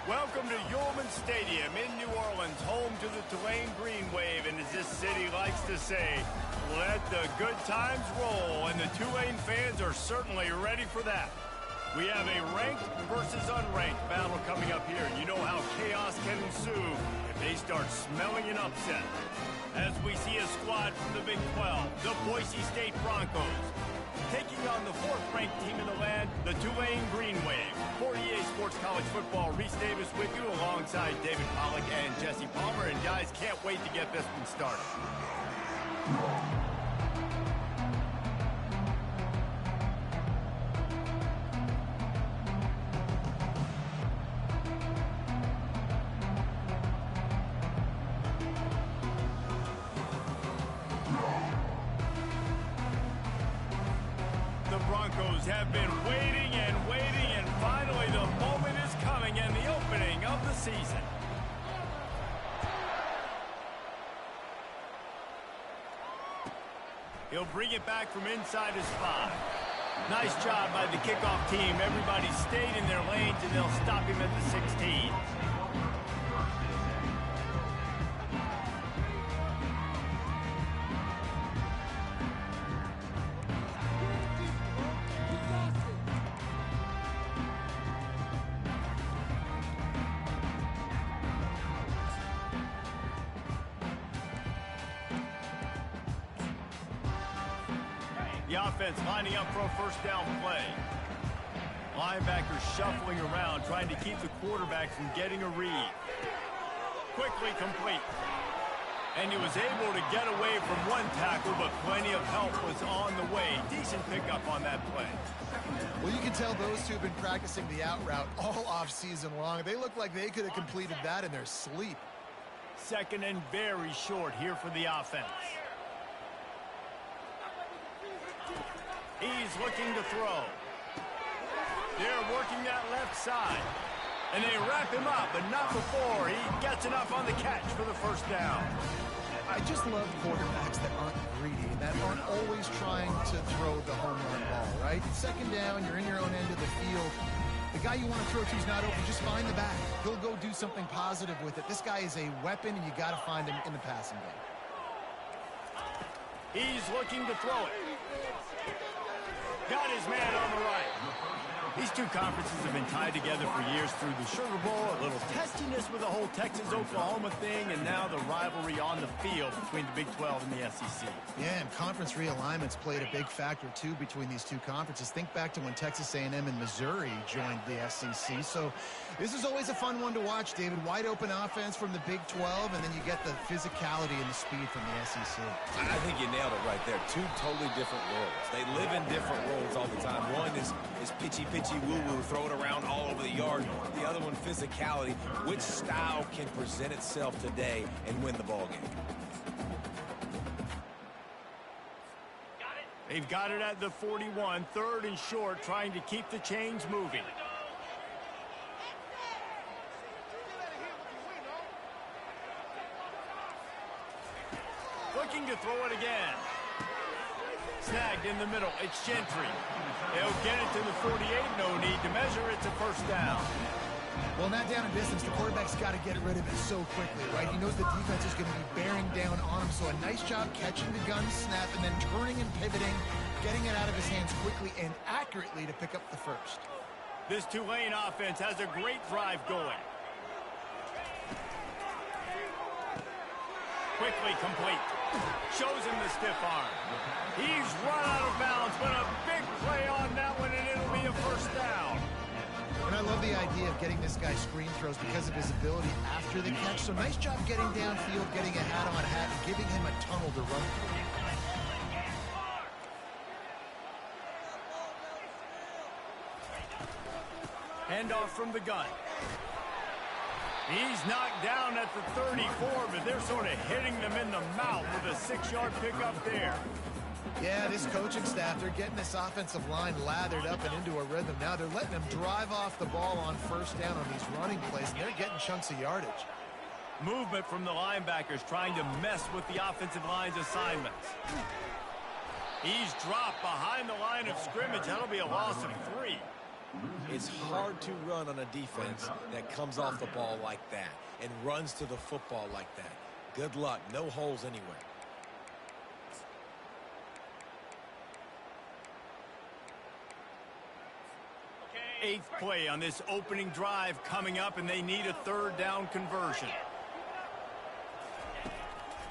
Welcome to Yulman Stadium in New Orleans, home to the Tulane Green Wave, and as this city likes to say, let the good times roll, and the Tulane fans are certainly ready for that. We have a ranked versus unranked battle coming up here, and you know how chaos can ensue if they start smelling an upset. As we see a squad from the Big 12, the Boise State Broncos, taking on the fourth-ranked team in the land, the Tulane Green Wave. For EA Sports College Football, Reese Davis with you alongside David Pollack and Jesse Palmer. And guys, can't wait to get this one started. Have been waiting and finally the moment is coming and the opening of the season. He'll bring it back from inside his 5. Nice job by the kickoff team. Everybody stayed in their lanes and they'll stop him at the 16. The offense lining up for a first down play. Linebackers shuffling around, trying to keep the quarterback from getting a read. Quickly complete. And he was able to get away from one tackle, but plenty of help was on the way. Decent pickup on that play. Well, you can tell those two have been practicing the out route all off-season long. They look like they could have completed that in their sleep. Second and very short here for the offense. He's looking to throw. They're working that left side. And they wrap him up, but not before he gets enough on the catch for the first down. I just love quarterbacks that aren't greedy, that aren't always trying to throw the home run ball, right? Second down, you're in your own end of the field. The guy you want to throw to is not open. Just find the back. He'll go do something positive with it. This guy is a weapon, and you got to find him in the passing game. He's looking to throw it. Got his man on the right. These two conferences have been tied together for years through the Sugar Bowl, a little testiness with the whole Texas-Oklahoma thing, and now the rivalry on the field between the Big 12 and the SEC. Yeah, and conference realignments played a big factor, too, between these two conferences. Think back to when Texas A&M and Missouri joined the SEC. So this is always a fun one to watch, David. Wide-open offense from the Big 12, and then you get the physicality and the speed from the SEC. I think you nailed it right there. Two totally different worlds. They live in different worlds all the time. One is pitchy woo-woo, throw it around all over the yard. The other one, physicality. Which style can present itself today and win the ball game? They've got it at the 41, third and short, trying to keep the chains moving. Looking to throw it again. Snagged in the middle. It's Gentry. They'll get it to the 48. No need to measure. It's a first down. Well, not down in distance. The quarterback's got to get rid of it so quickly, right? He knows the defense is going to be bearing down on him. So a nice job catching the gun snap and then turning and pivoting, getting it out of his hands quickly and accurately to pick up the first. This Tulane offense has a great drive going. Quickly complete. Shows him the stiff arm. He's run out of bounds, but a big play on that one, and it'll be a first down. And I love the idea of getting this guy screen throws because of his ability after the catch. So nice job getting downfield, getting a hat-on-hat, and giving him a tunnel to run through. Handoff from the gun. He's knocked down at the 34, but they're sort of hitting them in the mouth with a 6-yard pickup there. Yeah, this coaching staff, they're getting this offensive line lathered up and into a rhythm. Now they're letting them drive off the ball on first down on these running plays, and they're getting chunks of yardage. Movement from the linebackers trying to mess with the offensive line's assignments. He's dropped behind the line of scrimmage. That'll be a loss of 3. It's hard to run on a defense that comes off the ball like that and runs to the football like that. Good luck. No holes anywhere. Eighth play on this opening drive coming up, and they need a third down conversion.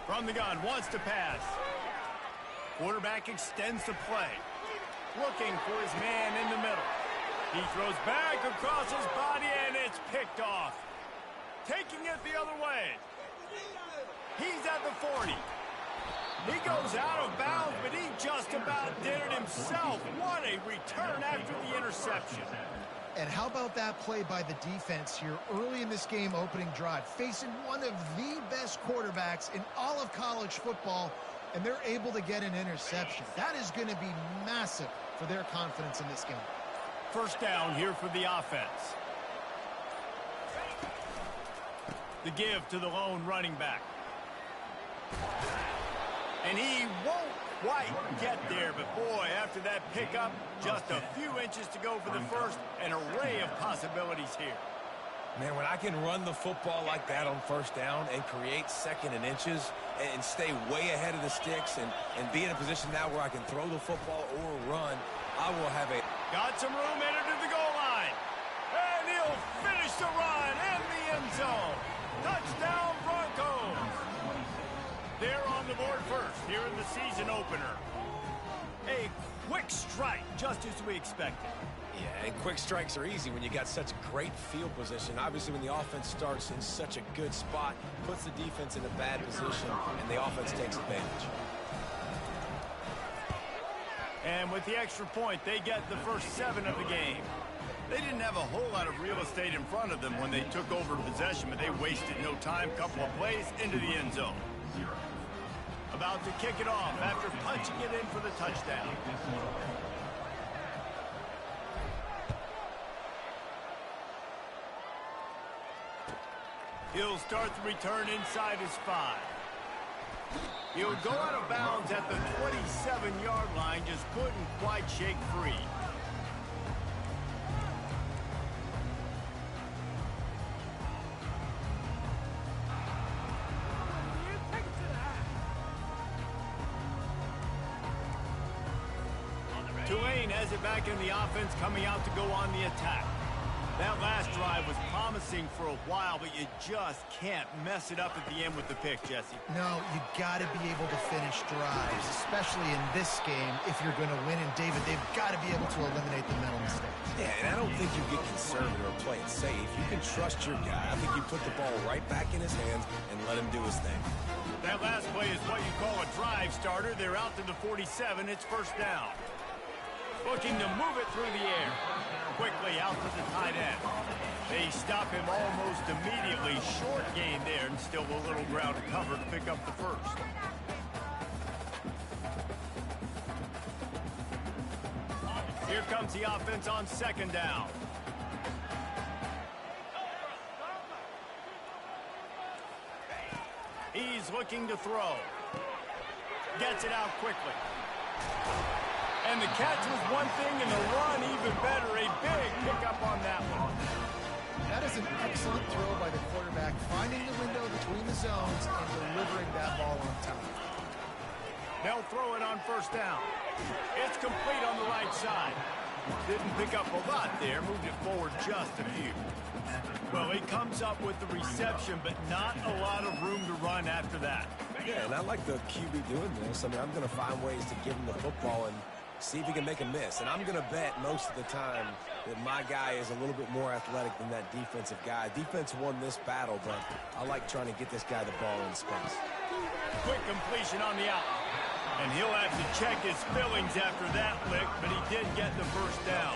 From the gun, wants to pass. Quarterback extends the play. Looking for his man in the middle. He throws back across his body, and it's picked off. Taking it the other way. He's at the 40. He goes out of bounds, but he just about did it himself. What a return after the interception. And how about that play by the defense here early in this game opening drive, facing one of the best quarterbacks in all of college football, and they're able to get an interception. That is going to be massive for their confidence in this game. First down here for the offense. The give to the lone running back. And he won't quite get there, but boy, after that pickup, just a few inches to go for the first. An array of possibilities here. Man, when I can run the football like that on first down and create second and inches and stay way ahead of the sticks and be in a position now where I can throw the football or run, I will have a... Got some room, entered to the goal line. And he'll finish the run in the end zone. Touchdown, Broncos. They're on the board first here in the season opener. A quick strike, just as we expected. Yeah, and quick strikes are easy when you got such great field position. Obviously, when the offense starts in such a good spot, puts the defense in a bad position, and the offense takes advantage. And with the extra point, they get the first 7 of the game. They didn't have a whole lot of real estate in front of them when they took over possession, but they wasted no time. Couple of plays into the end zone. About to kick it off after punching it in for the touchdown. He'll start the return inside his 5. He'll go out of bounds at the 27-yard line, just couldn't quite shake free. Tulane has it back in the offense, coming out to go on the attack. That last drive was promising for a while, but you just can't mess it up at the end with the pick, Jesse. No, you got to be able to finish drives, especially in this game if you're going to win. And, David, they've got to be able to eliminate the mental mistakes. Yeah, and I don't think you get conservative or play it safe. You can trust your guy. I think you put the ball right back in his hands and let him do his thing. That last play is what you call a drive starter. They're out to the 47. It's first down. Looking to move it through the air. Quickly out to the tight end. They stop him almost immediately. Short gain there, and still a little ground to cover to pick up the first. Here comes the offense on second down. He's looking to throw. Gets it out quickly. And the catch was one thing, and the run even better. A big pickup on that one. That is an excellent throw by the quarterback, finding the window between the zones and delivering that ball on time. They'll throw it on first down. It's complete on the right side. Didn't pick up a lot there, moved it forward just a few. Well, he comes up with the reception, but not a lot of room to run after that. Yeah, and I like the QB doing this. I mean, I'm going to find ways to give him the football and see if he can make a miss. And I'm going to bet most of the time that my guy is a little bit more athletic than that defensive guy. Defense won this battle, but I like trying to get this guy the ball in space. Quick completion on the out. And he'll have to check his fillings after that lick, but he did get the first down.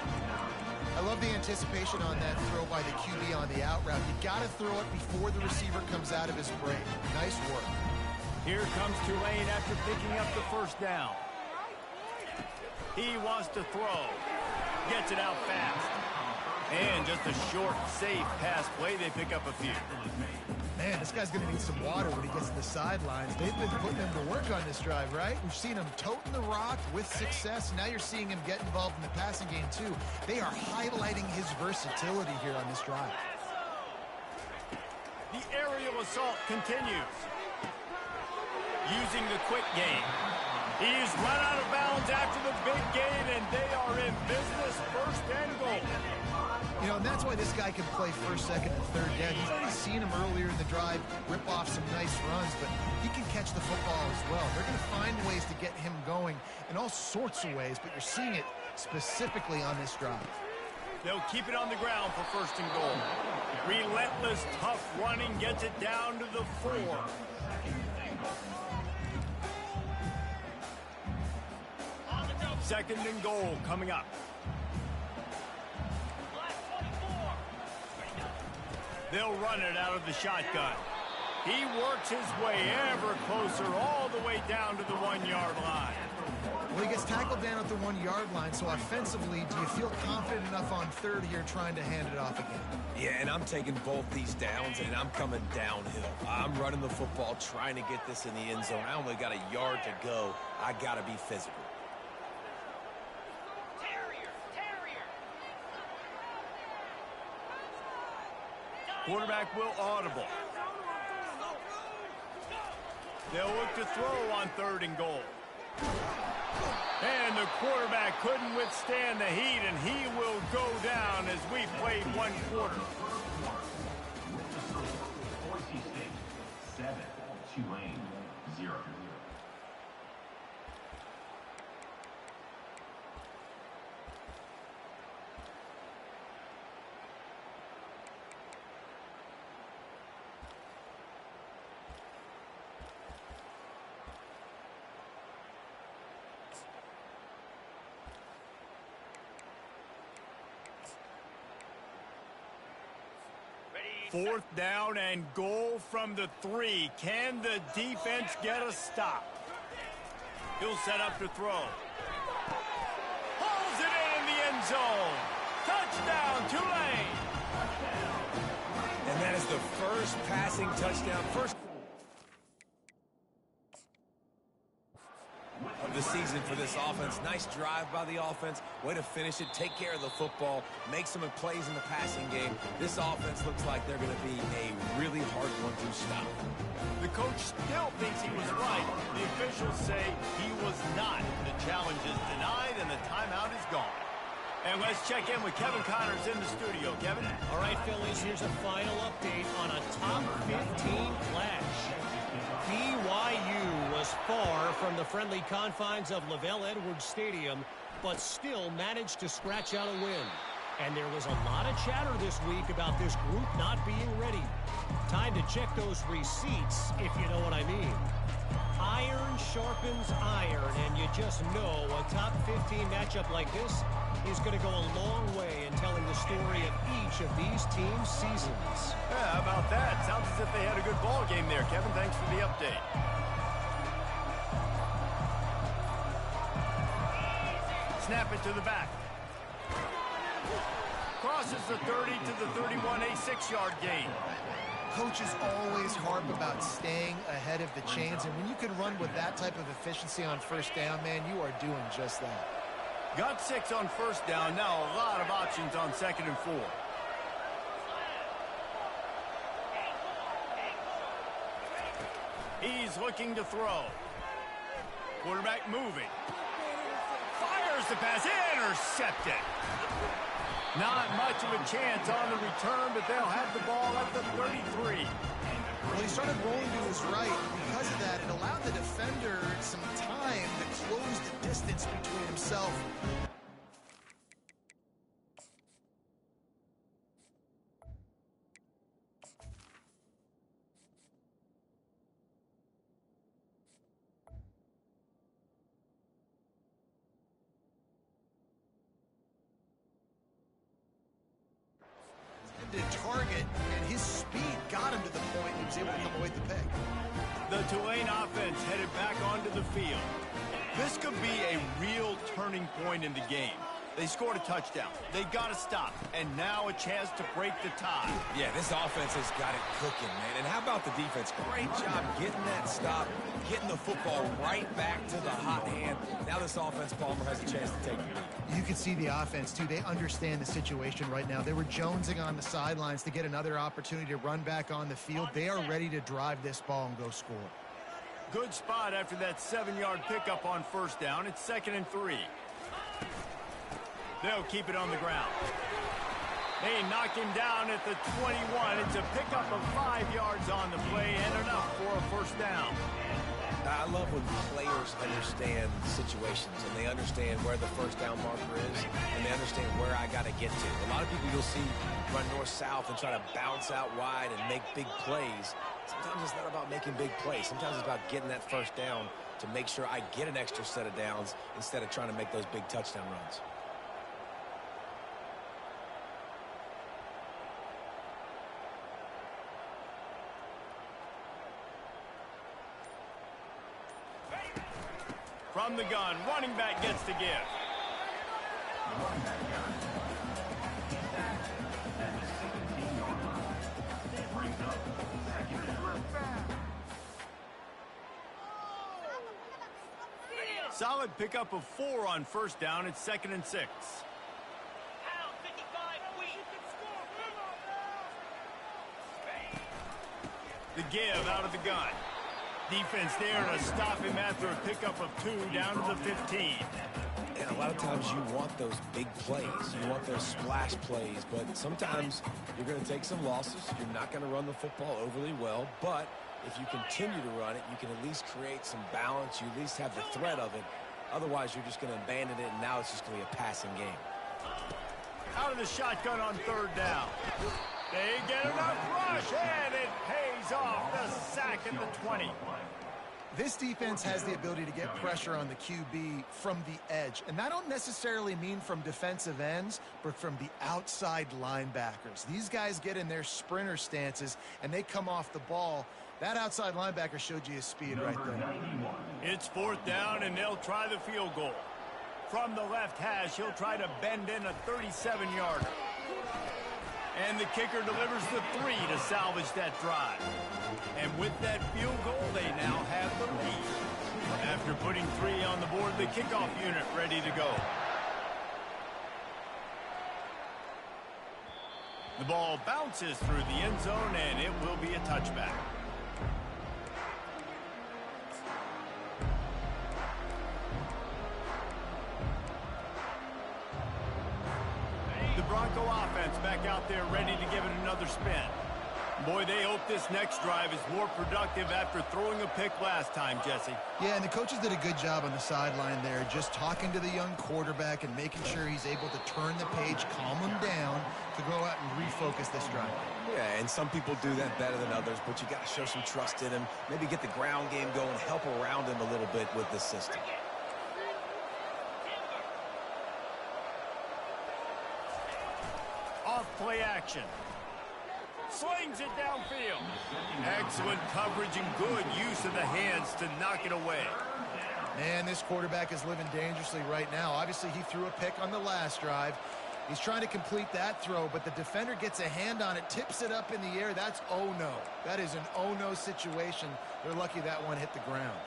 I love the anticipation on that throw by the QB on the out route. You got to throw it before the receiver comes out of his break. Nice work. Here comes Tulane after picking up the first down. He wants to throw. Gets it out fast. And just a short, safe pass play. They pick up a few. Man, this guy's going to need some water when he gets to the sidelines. They've been putting him to work on this drive, right? We've seen him toting the rock with success. Now you're seeing him get involved in the passing game, too. They are highlighting his versatility here on this drive. The aerial assault continues. Using the quick game. He's run out of bounds after the big gain, and they are in business, first and goal. You know, and that's why this guy can play first, second, and third down. You've already seen him earlier in the drive rip off some nice runs, but he can catch the football as well. They're going to find ways to get him going in all sorts of ways, but you're seeing it specifically on this drive. They'll keep it on the ground for first and goal. Relentless, tough running gets it down to the 4. Second and goal coming up. They'll run it out of the shotgun. He works his way ever closer all the way down to the 1-yard line. Well, he gets tackled down at the 1-yard line, so offensively, do you feel confident enough on third here trying to hand it off again? Yeah, and I'm taking both these downs, and I'm coming downhill. I'm running the football, trying to get this in the end zone. I only got a yard to go. I got to be physical. Quarterback will audible. They'll look to throw on third and goal. And the quarterback couldn't withstand the heat, and he will go down as we played one quarter. Boise State, 7, Tulane, 0. Fourth down and goal from the 3. Can the defense get a stop? He'll set up to throw. Pulls it in the end zone. Touchdown, Tulane. And that is the first passing touchdown. First of the season for this offense. Nice drive by the offense. Way to finish it. Take care of the football. Make some plays in the passing game. This offense looks like they're going to be a really hard one to stop. The coach still thinks he was right. The officials say he was not. The challenge is denied and the timeout is gone. And let's check in with Kevin Connors in the studio. Kevin? All right, Phillies, here's a final update on a top 15 clash. BYU was far from the friendly confines of Lavelle Edwards Stadium, but still managed to scratch out a win. And there was a lot of chatter this week about this group not being ready. Time to check those receipts, if you know what I mean. Iron sharpens iron, and you just know a top 15 matchup like this is going to go a long way in telling the story of each of these teams' seasons. Yeah, how about that? Sounds as if they had a good ball game there, Kevin. Thanks for the update. Snap it to the back. Crosses the 30 to the 31, a 6-yard gain. Coaches always harp about staying ahead of the chains, and when you can run with that type of efficiency on first down, man, you are doing just that. Got 6 on first down. Now a lot of options on second and 4. He's looking to throw. Quarterback moving. Fires the pass. Intercepted. Not much of a chance on the return, but they'll have the ball at the 33. Well, he started rolling to his right. Because of that, it allowed the defender some time to close the distance between himself. Target, and his speed got him to the point he was able to come away with the pick. The Tulane offense headed back onto the field. This could be a real turning point in the game. They scored a touchdown. They got to stop. And now a chance to break the tie. Yeah, this offense has got it cooking, man. And how about the defense? Great job getting that stop, getting the football right back to the hot hand. Now this offense, Palmer, has a chance to take the lead. You can see the offense, too. They understand the situation right now. They were jonesing on the sidelines to get another opportunity to run back on the field. They are ready to drive this ball and go score. Good spot after that 7-yard pickup on first down. It's 2nd and 3. They'll keep it on the ground. They knock him down at the 21. It's a pickup of 5 yards on the play and enough for a first down. I love when players understand situations and they understand where the first down marker is and they understand where I got to get to. A lot of people you'll see run north-south and try to bounce out wide and make big plays. Sometimes it's not about making big plays. Sometimes it's about getting that first down to make sure I get an extra set of downs instead of trying to make those big touchdown runs. From the gun, running back gets to give. Solid pickup of 4 on first down. It's 2nd and 6. The give out of the gun. Defense there to stop him after a pickup of 2 down to the 15. And a lot of times you want those big plays. You want those splash plays. But sometimes you're going to take some losses. You're not going to run the football overly well. But if you continue to run it, you can at least create some balance. You at least have the threat of it. Otherwise, you're just going to abandon it, and now it's just going to be a passing game. Out of the shotgun on 3rd down. They get enough rush, and it pays off. The sack at the 20. This defense has the ability to get pressure on the QB from the edge. And that don't necessarily mean from defensive ends, but from the outside linebackers. These guys get in their sprinter stances, and they come off the ball. That outside linebacker showed you his speed right there. It's 4th down, and they'll try the field goal. From the left hash, he'll try to bend in a 37-yarder. And the kicker delivers the 3 to salvage that drive. And with that field goal, they now have the lead. After putting 3 on the board, the kickoff unit ready to go. The ball bounces through the end zone, and it will be a touchback. Bronco offense back out there ready to give it another spin. Boy, they hope this next drive is more productive after throwing a pick last time, Jesse. Yeah, and the coaches did a good job on the sideline there, just talking to the young quarterback and making sure he's able to turn the page, calm him down to go out and refocus this drive. Yeah, and some people do that better than others, but you got to show some trust in him, maybe get the ground game going, help around him a little bit with this system. Play action. Slings it downfield. Excellent coverage and good use of the hands to knock it away. Man, this quarterback is living dangerously right now. Obviously, he threw a pick on the last drive. He's trying to complete that throw, but the defender gets a hand on it, tips it up in the air. That's oh-no. That is an oh-no situation. They're lucky that one hit the ground.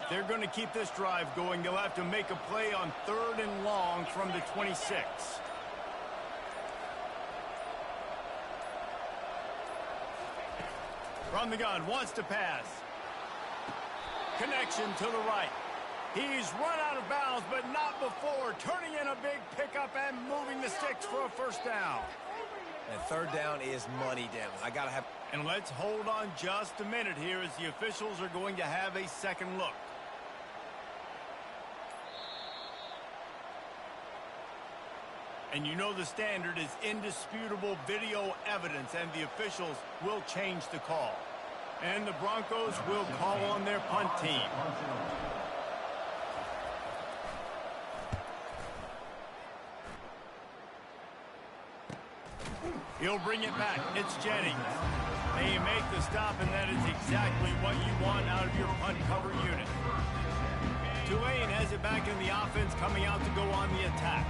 They're going to keep this drive going. They'll have to make a play on 3rd and long from the 26. From the gun, wants to pass. Connection to the right. He's run out of bounds, but not before. Turning in a big pickup and moving the sticks for a first down. And 3rd down is money down. I got to have... And let's hold on just a minute here as the officials are going to have a second look. And you know the standard is indisputable video evidence, and the officials will change the call. And the Broncos will call on their punt team. He'll bring it back. It's Jennings. They make the stop, and that is exactly what you want out of your punt cover unit. Tulane has it back in the offense, coming out to go on the attack.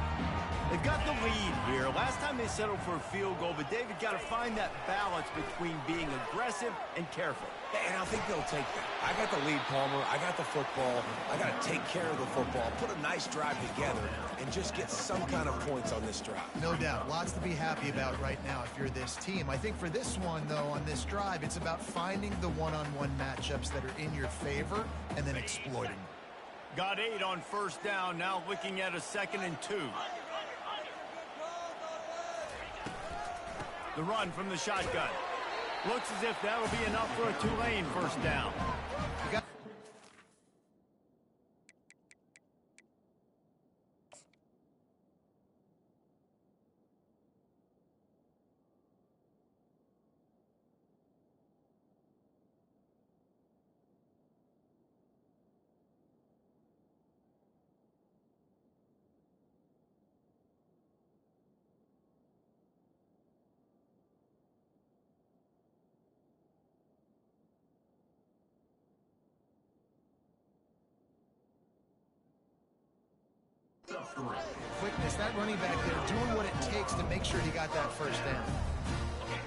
They've got the lead here. Last time they settled for a field goal, but David got to find that balance between being aggressive and careful. And I think they'll take that. I got the lead, Palmer. I got the football. I got to take care of the football, put a nice drive together, and just get some kind of points on this drive. No doubt. Lots to be happy about right now if you're this team. I think for this one, though, on this drive, it's about finding the one-on-one matchups that are in your favor and then exploiting. Got 8 on first down, now looking at a 2nd and 2. The run from the shotgun. Looks as if that'll be enough for a Tulane first down. Quickness, that running back there doing what it takes to make sure he got that first down.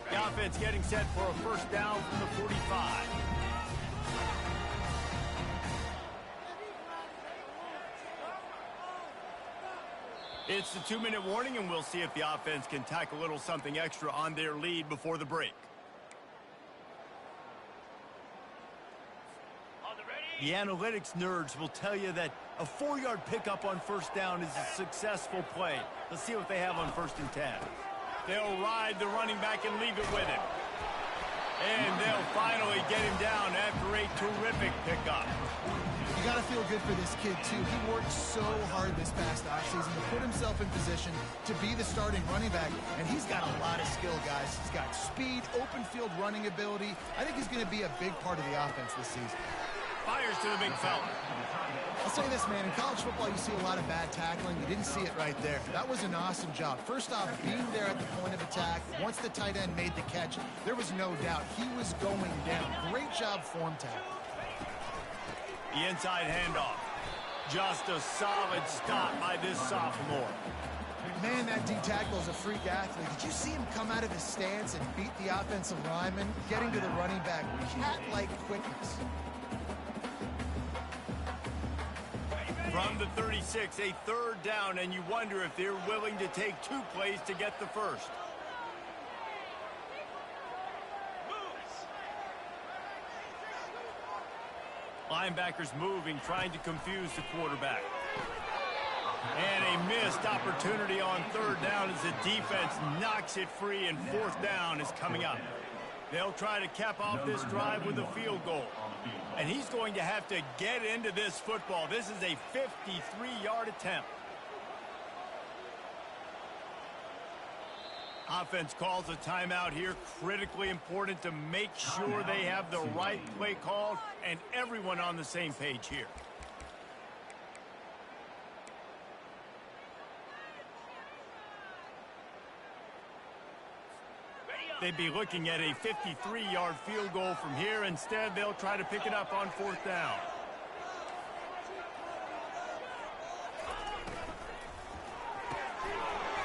The offense getting set for a first down from the 45. It's the 2-minute warning, and we'll see if the offense can tack a little something extra on their lead before the break. The analytics nerds will tell you that a 4-yard pickup on first down is a successful play. Let's see what they have on 1st and 10. They'll ride the running back and leave it with him. And they'll finally get him down after a terrific pickup. You got to feel good for this kid, too. He worked so hard this past offseason to put himself in position to be the starting running back, and he's got a lot of skill, guys. He's got speed, open field running ability. I think he's going to be a big part of the offense this season. Fires to the big fella. I'll say this, man. In college football, you see a lot of bad tackling. You didn't see it right there. That was an awesome job. First off, being there at the point of attack. Once the tight end made the catch, there was no doubt he was going down. Great job form tackle. The inside handoff. Just a solid stop by this sophomore. Man, that D tackle is a freak athlete. Did you see him come out of his stance and beat the offensive lineman, getting to the running back? Cat-like quickness. From the 36, a 3rd down, and you wonder if they're willing to take 2 plays to get the first. Linebackers moving, trying to confuse the quarterback. And a missed opportunity on 3rd down as the defense knocks it free, and 4th down is coming up. They'll try to cap off this drive with a field goal. And he's going to have to get into this football. This is a 53-yard attempt. Offense calls a timeout here. Critically important to make sure they have the right play called and everyone on the same page here. They'd be looking at a 53-yard field goal from here. Instead, they'll try to pick it up on 4th down.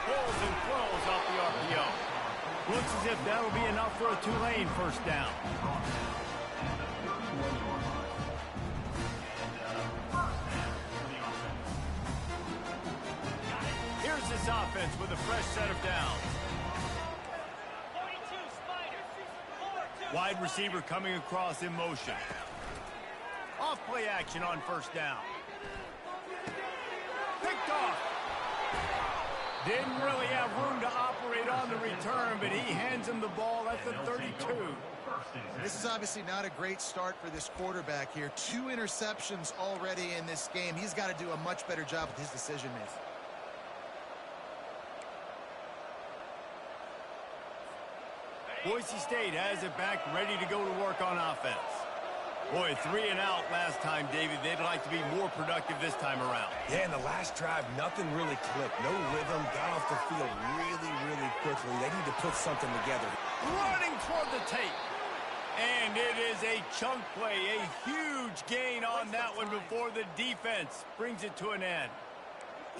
Pulls and throws off the RPO. Looks as if that'll be enough for a Tulane first down. Here's this offense with a fresh set of downs. Wide receiver coming across in motion. Off play action on 1st down. Picked off. Didn't really have room to operate on the return, but he hands him the ball at the 32. This is obviously not a great start for this quarterback here. 2 interceptions already in this game. He's got to do a much better job with his decision making. Boise State has it back, ready to go to work on offense. Boy, 3 and out last time, David. They'd like to be more productive this time around. Yeah, in the last drive, nothing really clicked. No rhythm, got off the field really, really quickly. They need to put something together. Running toward the tape. And it is a chunk play, a huge gain on that one before the defense brings it to an end.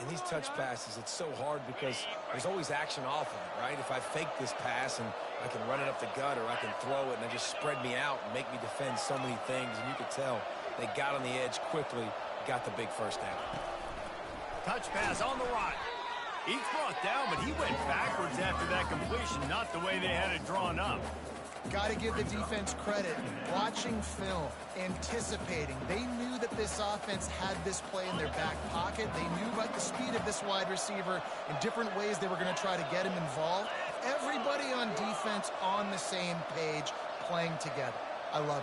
In these touch passes, it's so hard because there's always action off of it, right? If I fake this pass and I can run it up the gut, or I can throw it and it just spread me out and make me defend so many things. And you could tell they got on the edge quickly, got the big first down. Touch pass on the right. He's brought down, but he went backwards after that completion, not the way they had it drawn up. Got to give the defense credit. Watching film, anticipating. They knew that this offense had this play in their back pocket. They knew about the speed of this wide receiver and different ways they were going to try to get him involved. Everybody on defense on the same page, playing together. I love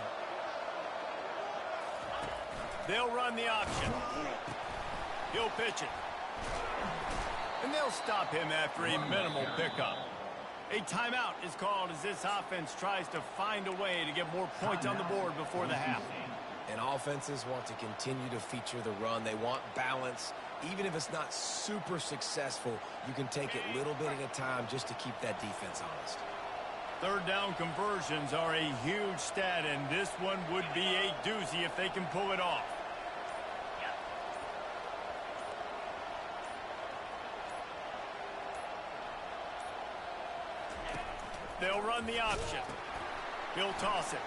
it. They'll run the option. He'll pitch it. And they'll stop him after a minimal pickup. A timeout is called as this offense tries to find a way to get more points on the board before the half. And offenses want to continue to feature the run. They want balance. Even if it's not super successful, you can take it little bit at a time just to keep that defense honest. Third down conversions are a huge stat, and this one would be a doozy if they can pull it off. They'll run the option. He'll toss it.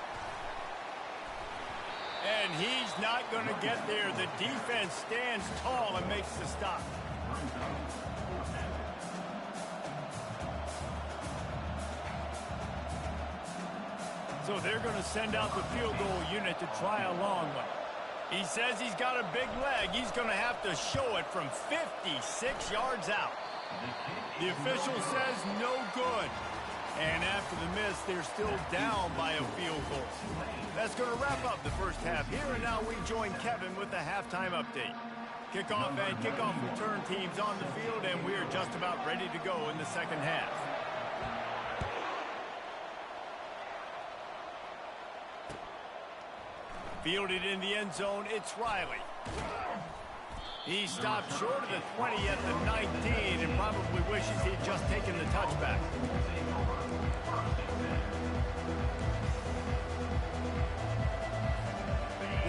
And he's not going to get there. The defense stands tall and makes the stop. So they're going to send out the field goal unit to try a long one. He says he's got a big leg. He's going to have to show it from 56 yards out. The official says no good. And after the miss, they're still down by a field goal. That's going to wrap up the first half here, and now we join Kevin with the halftime update. Kickoff and kickoff return teams on the field, and we're just about ready to go in the second half. Fielded in the end zone, it's Riley. He stopped short of the 20 at the 19 and probably wishes he'd just taken the touchback.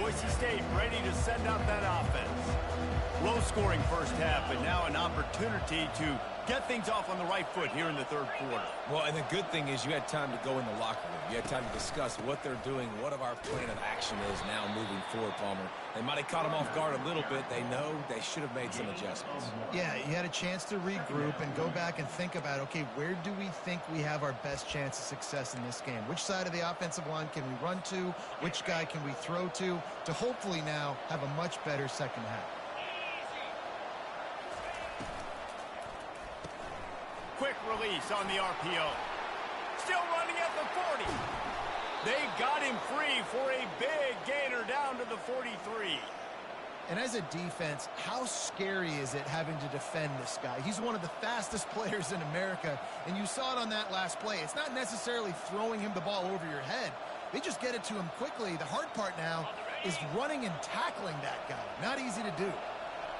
Boise State ready to send out that offense. Low-scoring first half, but now an opportunity to get things off on the right foot here in the third quarter. Well, and the good thing is you had time to go in the locker room. You had time to discuss what they're doing, what our plan of action is now moving forward, Palmer. They might have caught them off guard a little bit. They know they should have made some adjustments. Yeah, you had a chance to regroup and go back and think about, okay, where do we think we have our best chance of success in this game? Which side of the offensive line can we run to? Which guy can we throw to hopefully now have a much better second half? Quick release on the RPO. Still running at the 40. They got him free for a big gainer down to the 43. And as a defense, how scary is it having to defend this guy? He's one of the fastest players in America, and you saw it on that last play. It's not necessarily throwing him the ball over your head. They just get it to him quickly. The hard part now is running and tackling that guy. Not easy to do.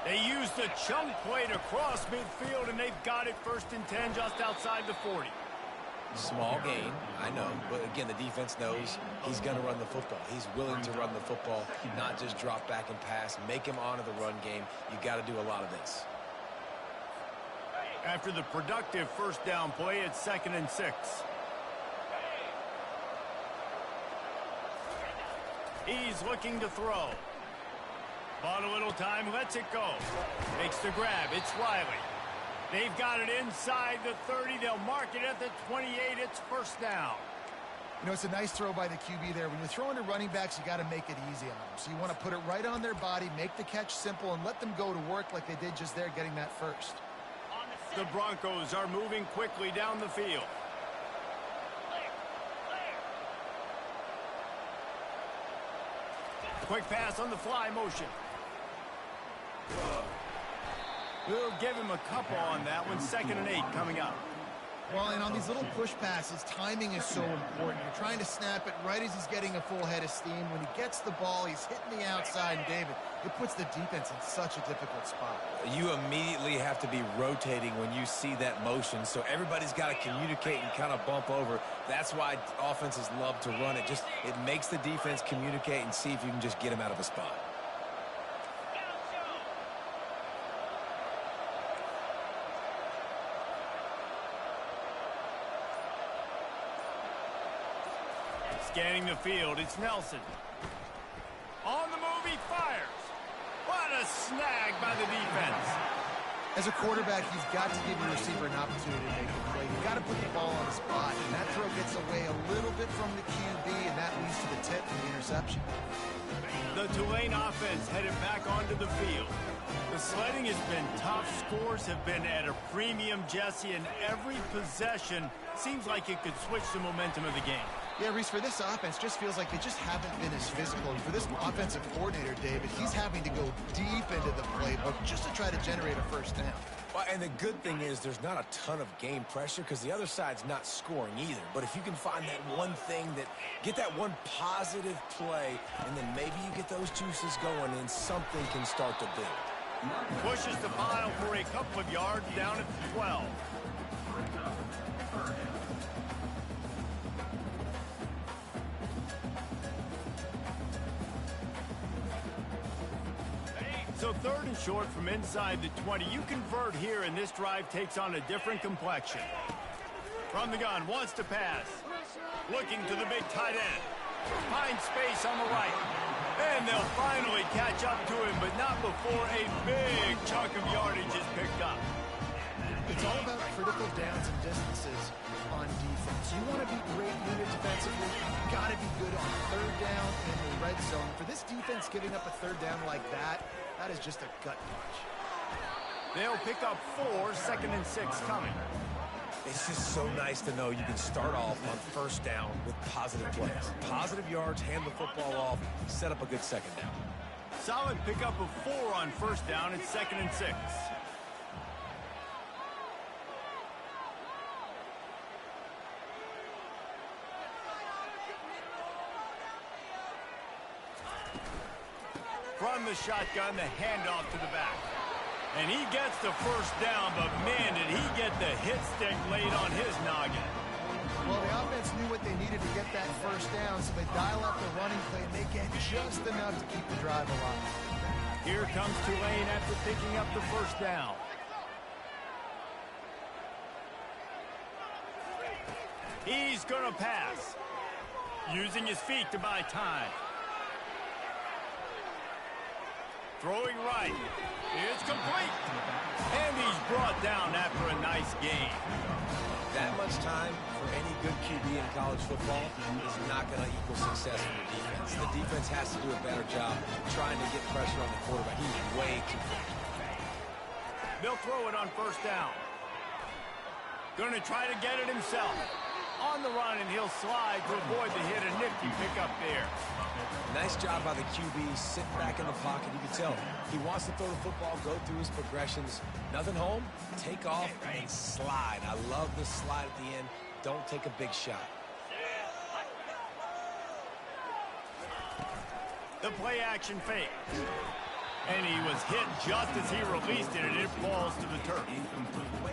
They used a chunk play to cross midfield, and they've got it 1st and 10 just outside the 40. Small gain, I know, but again, the defense knows he's going to run the football. He's willing to run the football, not just drop back and pass, make him honor the run game. You got to do a lot of this. After the productive first down play, it's 2nd and 6. He's looking to throw. Bought a little time, lets it go. Makes the grab, it's Riley. They've got it inside the 30. They'll mark it at the 28. It's 1st down. You know, it's a nice throw by the QB there. When you're throwing to running backs, you got to make it easy on them. So you want to put it right on their body, make the catch simple, and let them go to work like they did just there, getting that first. The Broncos are moving quickly down the field. Quick pass on the fly motion. We'll give him a couple on that one. 2nd and 8 coming up. Well, and on these little push passes, timing is so important. You're trying to snap it right as he's getting a full head of steam. When he gets the ball, he's hitting the outside, and David, it puts the defense in such a difficult spot. You immediately have to be rotating when you see that motion, so everybody's got to communicate and kind of bump over. That's why offenses love to run it. It makes the defense communicate and see if you can just get him out of a spot. Scanning the field, it's Nelson. On the move, he fires. What a snag by the defense. As a quarterback, he's got to give your receiver an opportunity to make a play. You've got to put the ball on the spot, and that throw gets away a little bit from the QB, and that leads to the tip and the interception. The Tulane offense headed back onto the field. The sledding has been tough. Scores have been at a premium, Jesse, and every possession seems like it could switch the momentum of the game. Yeah, Reese, for this offense, just feels like they just haven't been as physical. And for this offensive coordinator, David, he's having to go deep into the playbook just to try to generate a first down. Well, and the good thing is there's not a ton of game pressure because the other side's not scoring either. But if you can find that one thing get that one positive play, and then maybe you get those juices going and something can start to build. Pushes the pile for a couple of yards down at the 12. So 3rd and short from inside the 20. You convert here, and this drive takes on a different complexion. From the gun, wants to pass. Looking to the big tight end. Finds space on the right. And they'll finally catch up to him, but not before a big chunk of yardage is picked up. It's all about critical downs and distances on defense. You want to be great unit defensively, you've got to be good on 3rd down in the red zone. For this defense giving up a 3rd down like that is just a gut punch. They'll pick up 4, 2nd and 6 coming. It's just so nice to know you can start off on 1st down with positive plays. Positive yards, hand the football off, set up a good 2nd down. Solid pickup of 4 on 1st down. It's 2nd and 6. From the shotgun, the handoff to the back. And he gets the 1st down, but man, did he get the hit stick laid on his noggin. Well, the offense knew what they needed to get that 1st down, so they dial up the running play, and they get just enough to keep the drive alive. Here comes Tulane after picking up the 1st down. He's going to pass. Using his feet to buy time. Throwing right. It's complete. And he's brought down after a nice gain. That much time for any good QB in college football is not going to equal success for the defense. The defense has to do a better job trying to get pressure on the quarterback. He's way too quick. They'll throw it on 1st down. Going to try to get it himself. On the run, and he'll slide to avoid the hit. A nifty pickup there. Nice job by the QB, sitting back in the pocket. You can tell he wants to throw the football, go through his progressions. Nothing home, take off, and slide. I love the slide at the end. Don't take a big shot. The play action fake. And he was hit just as he released it, and it falls to the turf.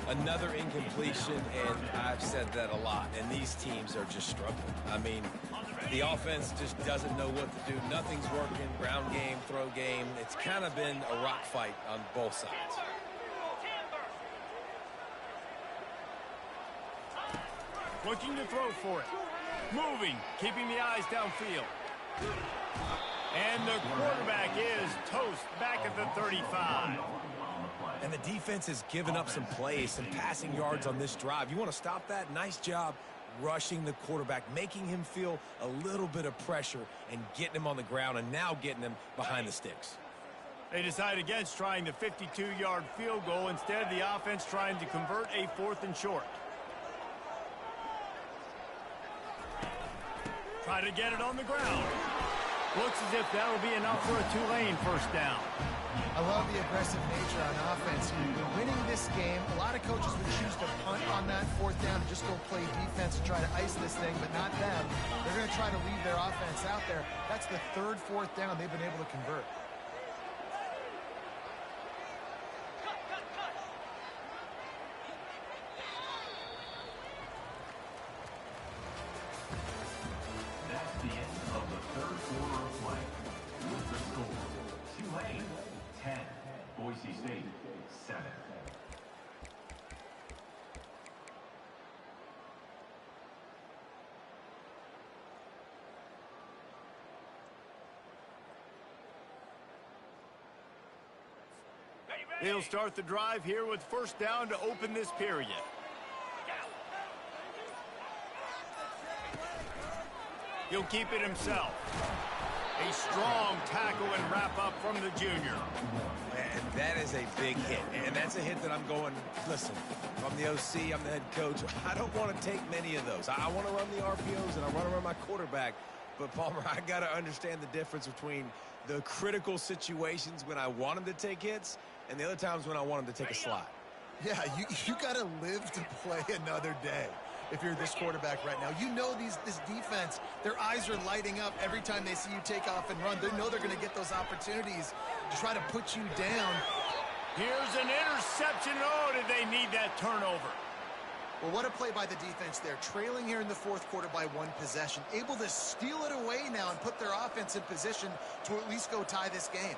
Another incompletion, and I've said that a lot, and these teams are just struggling. I mean, the offense just doesn't know what to do. Nothing's working. Ground game, throw game. It's kind of been a rock fight on both sides. Looking to throw for it. Moving, keeping the eyes downfield. And the quarterback is toast back at the 35. And the defense has given up some plays, some passing yards on this drive. You want to stop that? Nice job rushing the quarterback, making him feel a little bit of pressure and getting him on the ground and now getting him behind the sticks. They decide against trying the 52-yard field goal. Instead, the offense trying to convert a 4th and short. Try to get it on the ground. Looks as if that'll be enough for a Tulane first down. I love the aggressive nature on offense. You're winning this game. A lot of coaches would choose to punt on that fourth down and just go play defense and try to ice this thing, but not them. They're going to try to leave their offense out there. That's the third fourth down they've been able to convert. That's the end of the third quarter of play. With the score, Tulane 10, Boise State 7. He'll start the drive here with first down to open this period. He'll keep it himself. A strong tackle and wrap up from the junior. And that is a big hit. And that's a hit that I'm going, listen, I'm the OC, I'm the head coach. I don't want to take many of those. I want to run the RPOs and I want to run my quarterback. But, Palmer, I got to understand the difference between the critical situations when I want him to take hits and the other times when I want him to take a slide. Yeah, you got to live to play another day. If you're this quarterback right now, you know this defense, their eyes are lighting up every time they see you take off and run. They know they're going to get those opportunities to try to put you down. Here's an interception. Oh, did they need that turnover? Well, what a play by the defense there. Trailing here in the fourth quarter by one possession. Able to steal it away now and put their offense in position to at least go tie this game.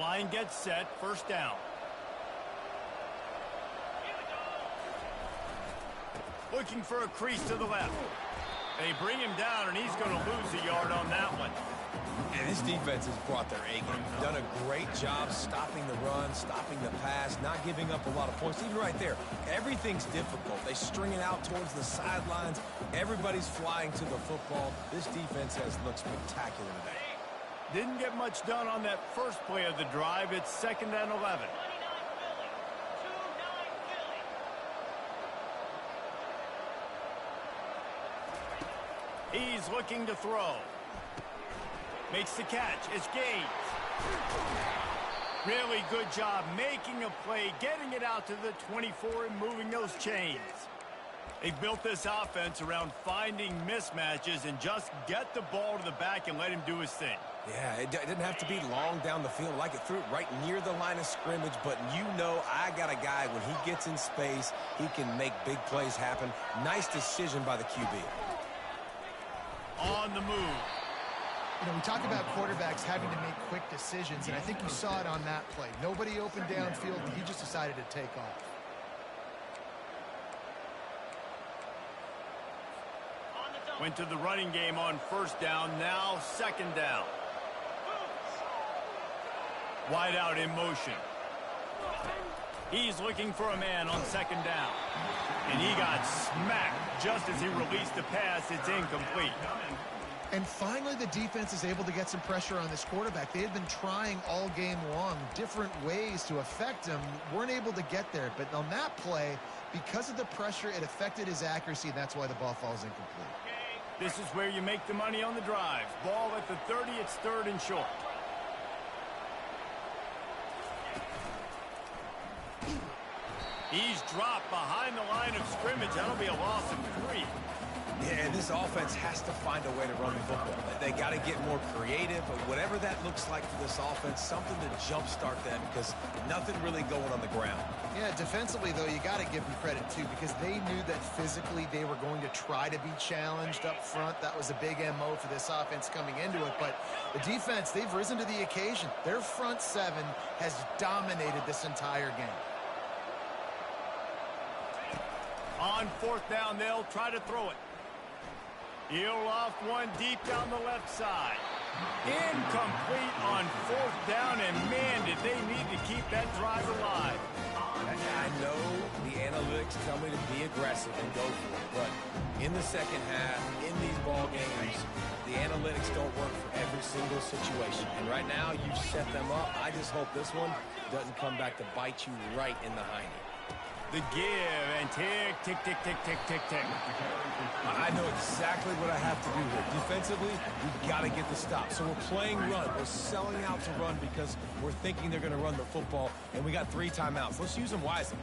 Line gets set. First down. Looking for a crease to the left. They bring him down, and he's going to lose a yard on that one. And this defense has brought their A game. Done a great job stopping the run, stopping the pass, not giving up a lot of points. Even right there, everything's difficult. They string it out towards the sidelines. Everybody's flying to the football. This defense has looked spectacular today. Didn't get much done on that first play of the drive. It's 2nd and 11. He's looking to throw. Makes the catch. It's Gaines. Really good job making a play, getting it out to the 24 and moving those chains. They built this offense around finding mismatches and just get the ball to the back and let him do his thing. Yeah, it didn't have to be long down the field. Like it threw it right near the line of scrimmage, but you know I got a guy, when he gets in space, he can make big plays happen. Nice decision by the QB. On the move. You know, we talk about quarterbacks having to make quick decisions, and I think you saw it on that play. Nobody opened downfield, and he just decided to take off. Went to the running game on first down, now 2nd down. Wide out in motion. He's looking for a man on 2nd down. And he got smacked just as he released the pass. It's incomplete. And finally, the defense is able to get some pressure on this quarterback. They had been trying all game long different ways to affect him. Weren't able to get there. But on that play, because of the pressure, it affected his accuracy, and that's why the ball falls incomplete. This is where you make the money on the drive. Ball at the 30, it's 3rd and short. He's dropped behind the line of scrimmage. That'll be a loss of 3. Yeah, this offense has to find a way to run the football. They got to get more creative, but whatever that looks like for this offense, something to jumpstart them, because nothing really going on the ground. Yeah, defensively, though, you got to give them credit, too, because they knew that physically they were going to try to be challenged up front. That was a big MO for this offense coming into it. But the defense, they've risen to the occasion. Their front seven has dominated this entire game. On 4th down, they'll try to throw it. He'll loft one deep down the left side. Incomplete on 4th down, and man, did they need to keep that drive alive. I know the analytics tell me to be aggressive and go for it, but in the second half, in these ball games, the analytics don't work for every single situation. And right now, you've set them up. I just hope this one doesn't come back to bite you right in the hiney. The give and tick, tick, tick, tick, tick, tick, tick. I know exactly what I have to do here. Defensively, we've got to get the stop. So we're playing run. We're selling out to run because we're thinking they're going to run the football, and we got 3 timeouts. Let's use them wisely.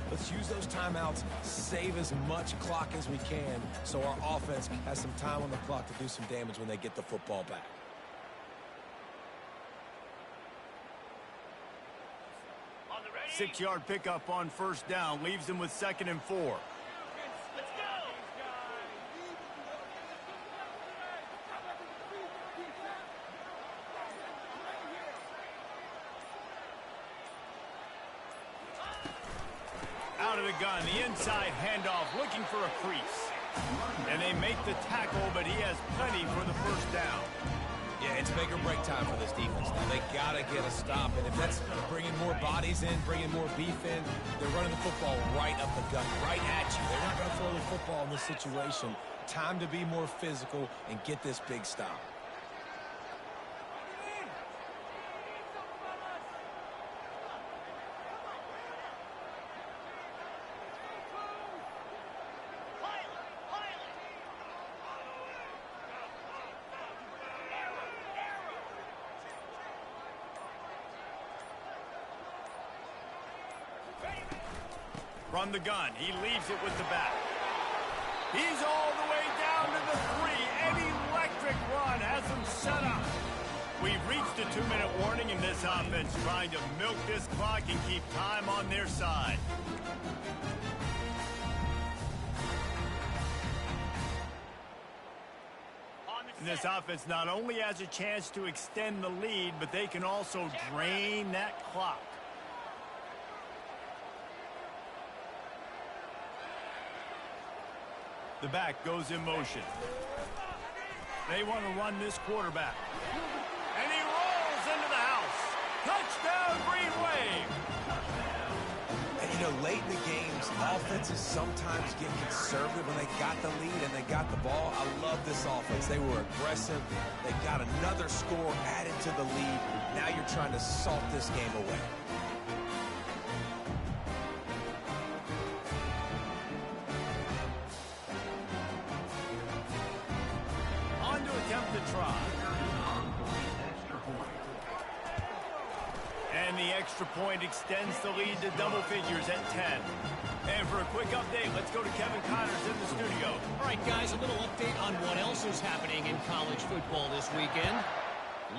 Let's use those timeouts, save as much clock as we can so our offense has some time on the clock to do some damage when they get the football back. Six-yard pickup on first down leaves them with 2nd and 4. Out of the gun, the inside handoff, looking for a crease. And they make the tackle, but he has plenty for the first down. Yeah, it's make or break time for this defense. Now, they got to get a stop, and if that's bringing more bodies in, bringing more beef in, they're running the football right up the gut, right at you. They're not going to throw the football in this situation. Time to be more physical and get this big stop. Run the gun. He leaves it with the back. He's all the way down to the 3. An electric run has him set up. We've reached a 2-minute warning in this offense, trying to milk this clock and keep time on their side. And this offense not only has a chance to extend the lead, but they can also drain that clock. The back goes in motion. They want to run this quarterback. And he rolls into the house. Touchdown, Green Wave. And, you know, late in the games, offenses sometimes get conservative when they got the lead and they got the ball. I love this offense. They were aggressive. They got another score added to the lead. Now you're trying to salt this game away. And the extra point extends the lead to double figures at 10. And for a quick update, let's go to Kevin Connors in the studio. All right, guys, a little update on what else is happening in college football this weekend.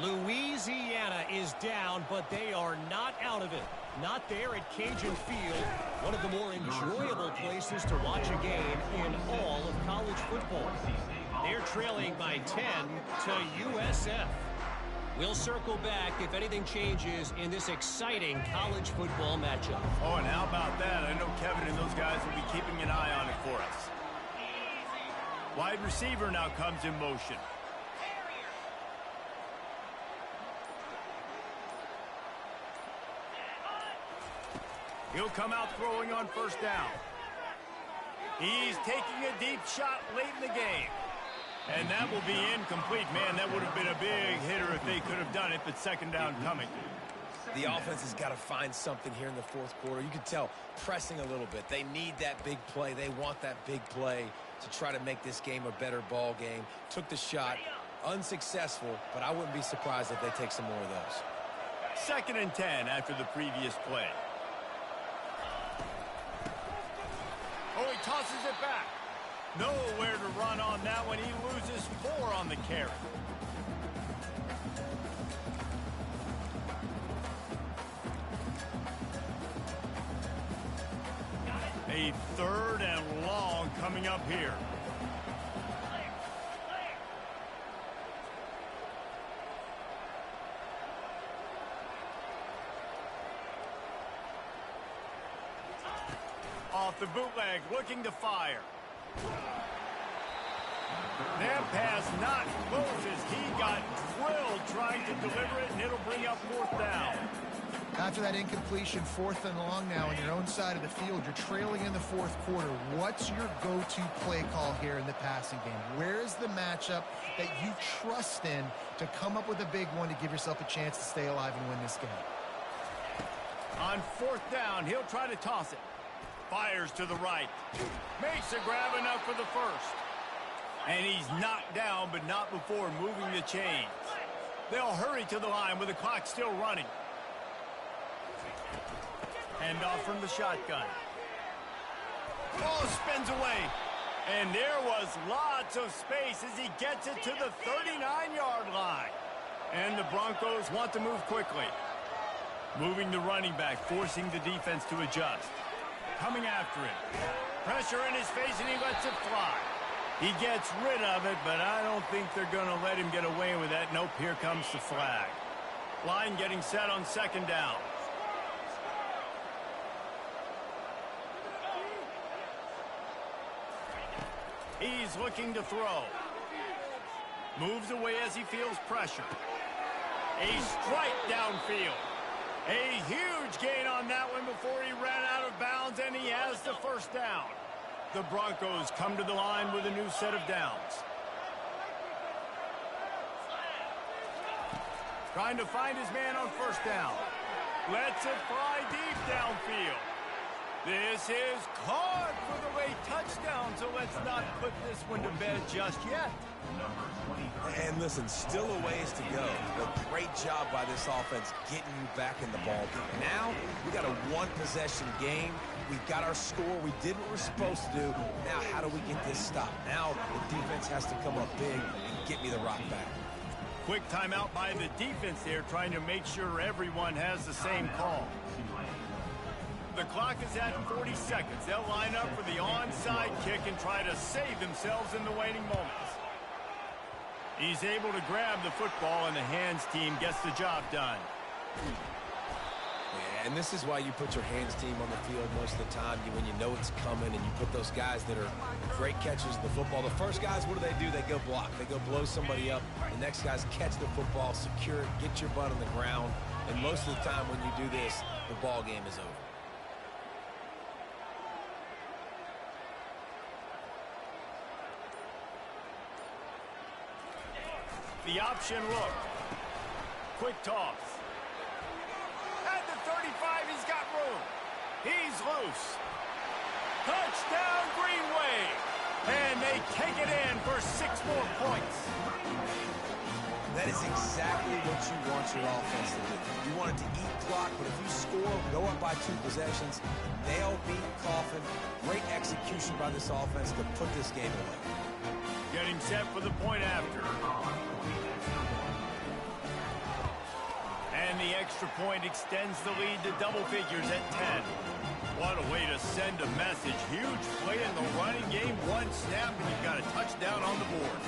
Louisiana is down, but they are not out of it. Not there at Cajun Field, one of the more enjoyable places to watch a game in all of college football. They're trailing by 10 to USF. We'll circle back if anything changes in this exciting college football matchup. Oh, and how about that? I know Kevin and those guys will be keeping an eye on it for us. Wide receiver now comes in motion. He'll come out throwing on first down. He's taking a deep shot late in the game. And that will be incomplete. Man, that would have been a big hitter if they could have done it, but 2nd down coming. The offense has got to find something here in the 4th quarter. You can tell pressing a little bit. They need that big play. They want that big play to try to make this game a better ball game. Took the shot, unsuccessful, but I wouldn't be surprised if they take some more of those. 2nd and 10 after the previous play. Oh, he tosses it back. Nowhere to run on that one. He loses 4 on the carry. A 3rd and long coming up here. Off the bootleg, looking to fire. That pass not close as he got drilled trying to deliver it, and it'll bring up 4th down. After that incompletion, 4th and long now on your own side of the field, you're trailing in the 4th quarter. What's your go-to play call here in the passing game? Where is the matchup that you trust in to come up with a big one to give yourself a chance to stay alive and win this game? On 4th down, he'll try to toss it. Fires to the right. Makes a grab enough for the first. And he's knocked down, but not before moving the chains. They'll hurry to the line with the clock still running. Hand off from the shotgun. Ball spins away. And there was lots of space as he gets it to the 39-yard line. And the Broncos want to move quickly. Moving the running back, forcing the defense to adjust. Coming after it. Pressure in his face, and he lets it fly. He gets rid of it, but I don't think they're going to let him get away with that. Nope, here comes the flag. Line getting set on second down. He's looking to throw. Moves away as he feels pressure. A strike downfield. A huge gain on that one before he ran out of bounds, and he has the first down. The Broncos come to the line with a new set of downs. Trying to find his man on first down. Lets it fly deep downfield. This is caught for the late touchdown, so let's not put this one to bed just yet. And listen, still a ways to go, but great job by this offense getting you back in the ball game. Now, we got a one-possession game. We've got our score. We did what we're supposed to do. Now, how do we get this stopped? Now, the defense has to come up big and get me the rock back. Quick timeout by the defense there, trying to make sure everyone has the same call. The clock is at 40 seconds. They'll line up for the onside kick and try to save themselves in the waning moments. He's able to grab the football, and the hands team gets the job done. Yeah, and this is why you put your hands team on the field most of the time when you know it's coming, and you put those guys that are great catchers of the football. The first guys, what do? They go block. They go blow somebody up. The next guys catch the football, secure it, get your butt on the ground. And most of the time when you do this, the ball game is over. The option look. Quick toss. At the 35, he's got room. He's loose. Touchdown, Green Wave. And they take it in for 6 more points. That is exactly what you want your offense to do. You want it to eat clock, but if you score, go up by 2 possessions, nail, beat, coffin. Great execution by this offense to put this game away. Getting set for the point after. And the extra point extends the lead to double figures at 10. What a way to send a message. Huge play in the running game. 1 snap, and you've got a touchdown on the board.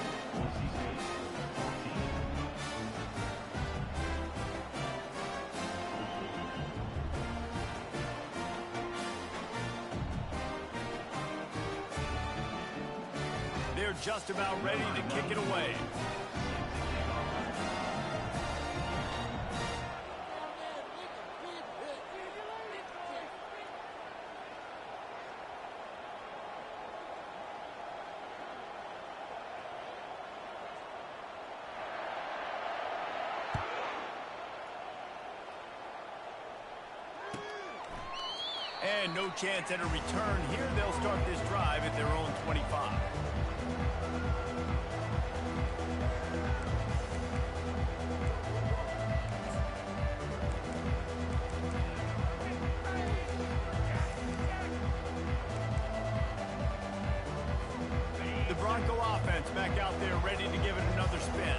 They're just about ready to kick it away. And no chance at a return here. They'll start this drive at their own 25. The Bronco offense back out there ready to give it another spin.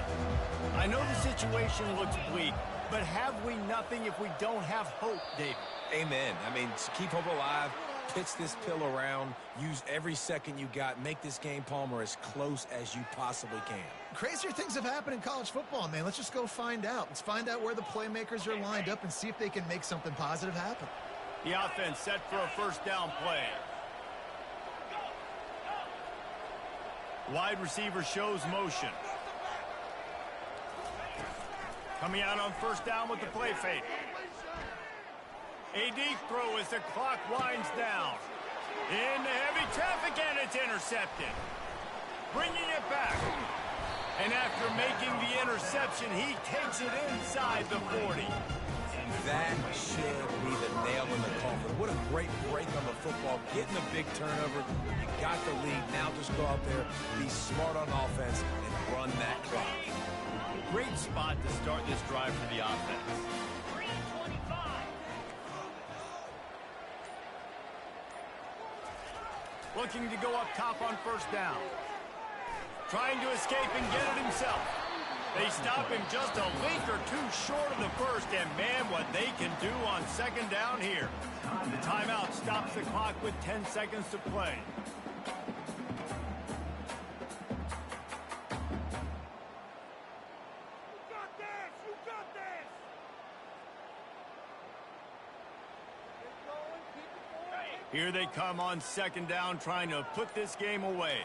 I know the situation looks bleak, but have we nothing if we don't have hope, David? Amen. I mean, keep hope alive, pitch this pill around, use every second you got, make this game, Palmer, as close as you possibly can. Crazier things have happened in college football, man. Let's just go find out. Let's find out where the playmakers are lined up and see if they can make something positive happen. The offense set for a first down play. Wide receiver shows motion. Coming out on first down with the play fake. A deep throw as the clock winds down. Into heavy traffic, and it's intercepted. Bringing it back. And after making the interception, he takes it inside the 40. That should be the nail in the coffin. What a great break on the football. Getting a big turnover. You got the lead. Now just go out there, be smart on offense, and run that clock. Great spot to start this drive for the offense. Looking to go up top on first down. Trying to escape and get it himself. They stop him just a link or two short of the first, and man, what they can do on second down here. The timeout stops the clock with 10 seconds to play. Here they come on second down, trying to put this game away.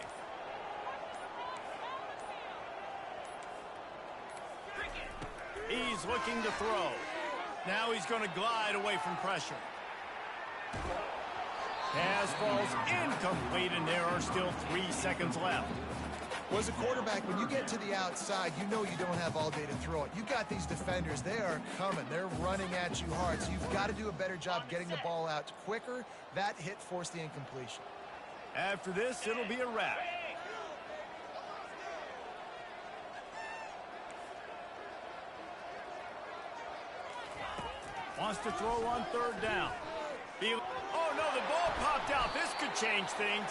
He's looking to throw. Now he's going to glide away from pressure. Pass falls incomplete, and there are still 3 seconds left. Well, as a quarterback, when you get to the outside, you know you don't have all day to throw it. You got these defenders. They are coming. They're running at you hard. So you've got to do a better job getting the ball out quicker. That hit forced the incompletion. After this, it'll be a wrap. Wants to throw on third down. Oh, no, the ball popped out. This could change things.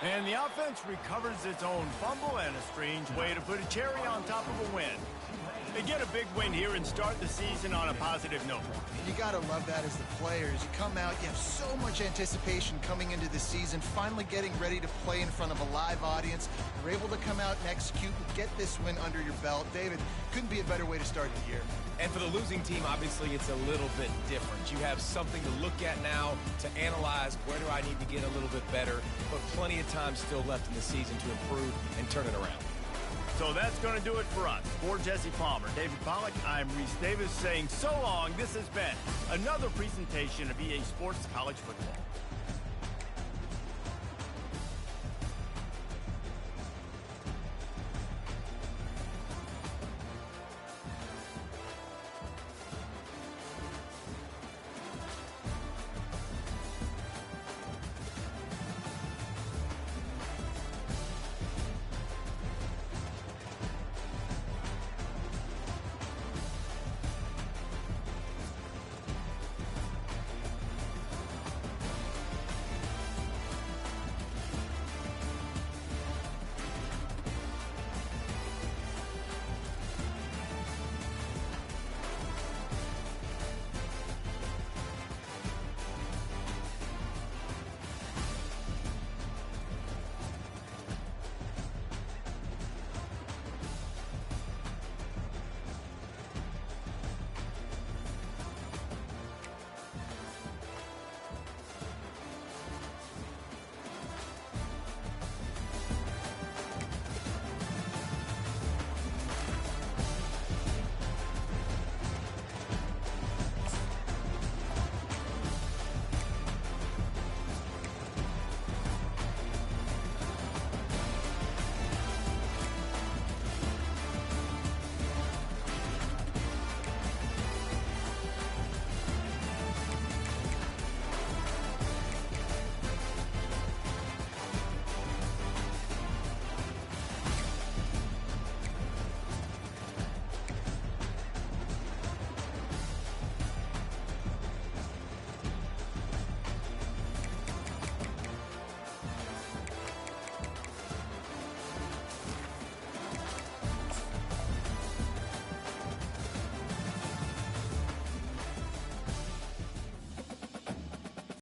And the offense recovers its own fumble, and a strange way to put a cherry on top of a win. They get a big win here and start the season on a positive note. You got to love that as the players. You come out, you have so much anticipation coming into the season, finally getting ready to play in front of a live audience. You're able to come out and execute and get this win under your belt. David, couldn't be a better way to start the year. And for the losing team, obviously, it's a little bit different. You have something to look at now to analyze where do I need to get a little bit better, but plenty of time still left in the season to improve and turn it around. So that's going to do it for us. For Jesse Palmer, David Pollack, I'm Reese Davis saying so long. This has been another presentation of EA Sports College Football.